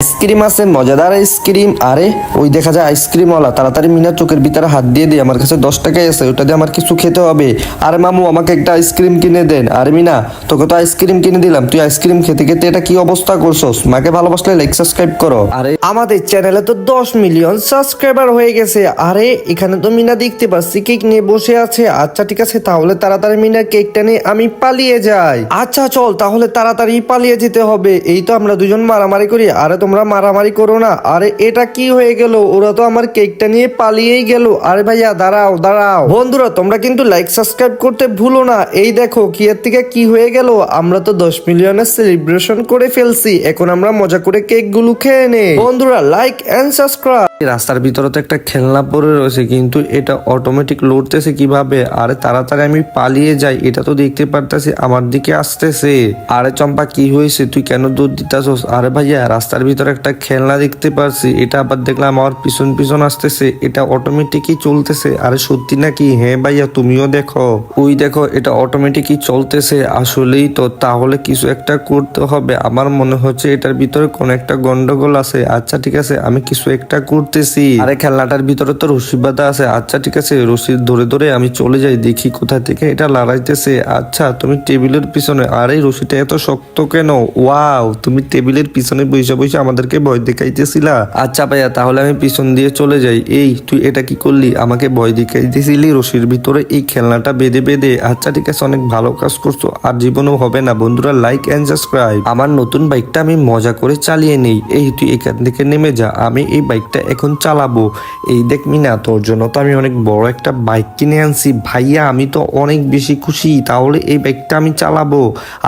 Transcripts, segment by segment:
Ice cream আছে, মজাদার ice cream. আরে ওই দেখা যায় আইসক্রিমওয়ালা, তাড়াতাড়ি মিনা চোখের ভিতরে হাত দিয়ে দিই, আমার কাছে 10 টাকাই আছে, ওটা দিয়ে আমার কিছু খেতে হবে। আরে মামু আমাকে একটা আইসক্রিম কিনে দেন। আরে মিনা তোকে তো আইসক্রিম কিনে দিলাম, তুই আইসক্রিম খেতে খেতে এটা কি অবস্থা করছস? মাকে ভালোবাসলে লাইক সাবস্ক্রাইব করো। আরে আমাদের চ্যানেলে তো 10 মিলিয়ন সাবস্ক্রাইবার হয়ে গেছে। আরে এখানে তো মিনা দেখতে পাচ্ছি কেক নিয়ে বসে আছে। আচ্ছা ঠিক আছে, তাহলে তাড়াতাড়ি মিনা কেকটা নিয়ে আমি পালিয়ে যাই। আচ্ছা চল তাহলে তাড়াতাড়ি পালিয়ে যেতে হবে। এই তো আমরা দুজন মারামারি করি। আরে তোমরা মারামারি করো না। আরে এটা কি হয়ে গেল? ওরা তো আমার কেকটা নিয়ে পালিয়েই গেল। আরে ভাইয়া দাঁড়াও দাঁড়াও। বন্ধুরা তোমরা কিন্তু লাইক সাবস্ক্রাইব করতে ভুলো না। এই দেখো কি এর থেকে কি হয়ে গেল, আমরা তো 10 মিলিয়নের সেলিব্রেশন করে ফেলছি। এখন আমরা মজা করে কেক গুলো খেয়ে নেই। বন্ধুরা লাইক এন্ড সাবস্ক্রাইব। রাস্তার ভিতরে তো একটা খেলনা পড়ে রয়েছে, কিন্তু এটা অটোমেটিক লড়তেছে কিভাবে? আরে তাড়াতাড়ি আমি পালিয়ে যাই, এটা তো দেখতে পারতেছি আমার দিকে আসতেছে। আরে চম্পা কি হয়েছে, তুই কেন দৌড় দিতেছস? আরে ভাইয়া রাস্তার ভিতরে একটা খেলনা দেখতে পারছি, এটা আবার দেখলাম আমার পিছন পিছন আসতেছে, এটা অটোমেটিকই চলতেছে। আরে সত্যি নাকি? হ্যাঁ ভাইয়া তুমিও দেখো, ওই দেখো এটা অটোমেটিকই চলতেছে। আসলেই তো, তাহলে কিছু একটা করতে হবে। আমার মনে হচ্ছে এটার ভিতরে কোন একটা গন্ডগোল আছে। আচ্ছা ঠিক আছে, আমি কিছু একটা করতেছি। আরে খেলনাটার ভিতরে তো রশি বাঁধা আছে। আচ্ছা ঠিক আছে, রশি ধরে ধরে আমি চলে যাই, দেখি কোথা থেকে এটা লড়াইতেছে। আচ্ছা তুমি টেবিলের পিছনে। আরে রশিটা এত শক্ত কেন? ওয়াও, তুমি টেবিলের পিছনে বসে বসে আমাদেরকে ভয় দেখাইতেছিলা। আচ্ছা ভাইয়া তাহলে আমি পিছন দিয়ে চলে যাই। এই তুই এটা কি করলি? আমাকে ভয় দেখাইতেছিলি রশির ভিতরে এই খেলনাটা বেঁধে বেঁধে। আচ্ছা ঠিক আছে, অনেক ভালো কাজ করছো, আর জীবনেও হবে না। বন্ধুরা লাইক এন্ড সাবস্ক্রাইব। আমার নতুন বাইকটা আমি মজা করে চালিয়ে নেই। এই তুই এখান থেকে নেমে যা, আমি এই বাইকটা এখন চালাবো। এই দেখ মিনা, তোর জন্য তো আমি অনেক বড় একটা বাইক কিনে আনছি ভাইয়া, আমি তো অনেক বেশি খুশি। তাহলে এই বাইকটা আমি চালাবো।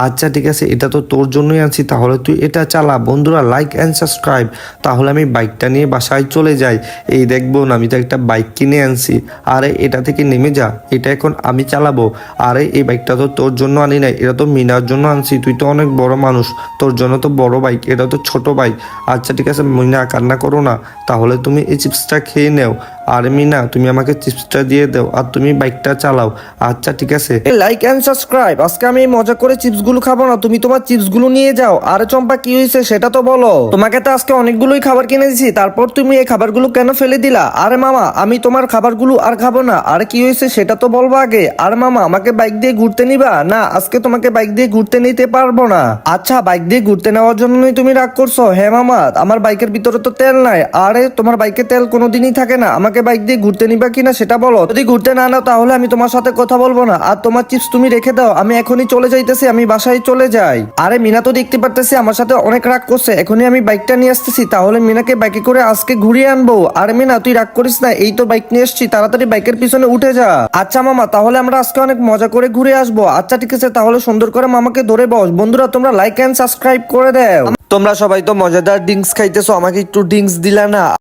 আচ্ছা ঠিক আছে, এটা তো তোর জন্যই আনছি, তাহলে তুই এটা চালা। বন্ধুরা লাইক এন্ড সাবস্ক্রাইব। তাহলে আমি বাইকটা নিয়ে বাসায় চলে যাই। এই দেখবো না, আমি তো একটা বাইক কিনে আনছি। আরে এটা থেকে নেমে যা, এটা এখন আমি চালাবো। আরে এই বাইকটা তো তোর জন্য আনি নাই, এটা তো মিনার জন্য আনছি। তুই তো অনেক বড় মানুষ, তোর জন্য তো বড় বাইক, এটা তো ছোট বাইক। আচ্ছা ঠিক আছে মিনা, কান্না করো না, তাহলে তুমি এই চিপসটা খেয়ে নেও। আর মিনা তুমি আমাকে চিপসটা দিয়ে দাও, আর তুমি বাইকটা চালাও। আচ্ছা ঠিক আছে, লাইক এন্ড সাবস্ক্রাইব। আজকে আমি মজা করে চিপস গুলো খাবো না, তুমি তোমার চিপস গুলো নিয়ে যাও। আরে চম্পা কি হয়েছে সেটা তো বলো। তোমাকে তো আজকে অনেকগুলোই খাবার কিনে দিছি, তারপর তুমি এই খাবারগুলো কেন ফেলে দিলা? আরে মামা আমি তোমার খাবারগুলো আর খাবো না। আরে কি হয়েছে সেটা তো বলবো আগে। আর মামা আমাকে বাইক দিয়ে ঘুরতে নিবা? না আজকে তোমাকে বাইক দিয়ে ঘুরতে নিতে পারবো না। আচ্ছা বাইক দিয়ে ঘুরতে নেওয়ার জন্যই তুমি রাগ করছো? হ্যাঁ মামা, আমার বাইকের ভিতরে তো তেল নাই। আরে তোমার বাইকে তেল কোনোদিনই থাকে না, আমাকে বাইক দিয়ে ঘুরতে নিবা কিনা সেটা বলো। যদি ঘুরতে না নাও তাহলে আমি তোমার সাথে কথা বলবো না। আর তোমার চিপস তুমি রেখে দাও, আমি এখনই চলে যাইতেছি, আমি বাসায় চলে যাই। আরে মিনা তো দেখতে পারতেছি আমার সাথে অনেক রাগ করছে, এখনই আমি বাইকটা নিয়ে আসতেছি, তাহলে মিনাকে বাইকে করে আজকে ঘুরিয়ে আনবো। আরে মিনা তুই রাগ করিস না, এই তো বাইক নিয়ে এসছি, তাড়াতাড়ি বাইকের পিছনে উঠে যা। আচ্ছা মামা তাহলে আমরা আজকে অনেক মজা করে ঘুরে আসবো। আচ্ছা ঠিক আছে, তাহলে সুন্দর করে মামাকে ধরে বস। বন্ধুরা তোমরা লাইক এন্ড সাবস্ক্রাইব করে দাও। তোমরা সবাই তো মজাদার ড্রিঙ্কস খাইতেছো, আমাকে একটু ড্রিঙ্কস দিলা না?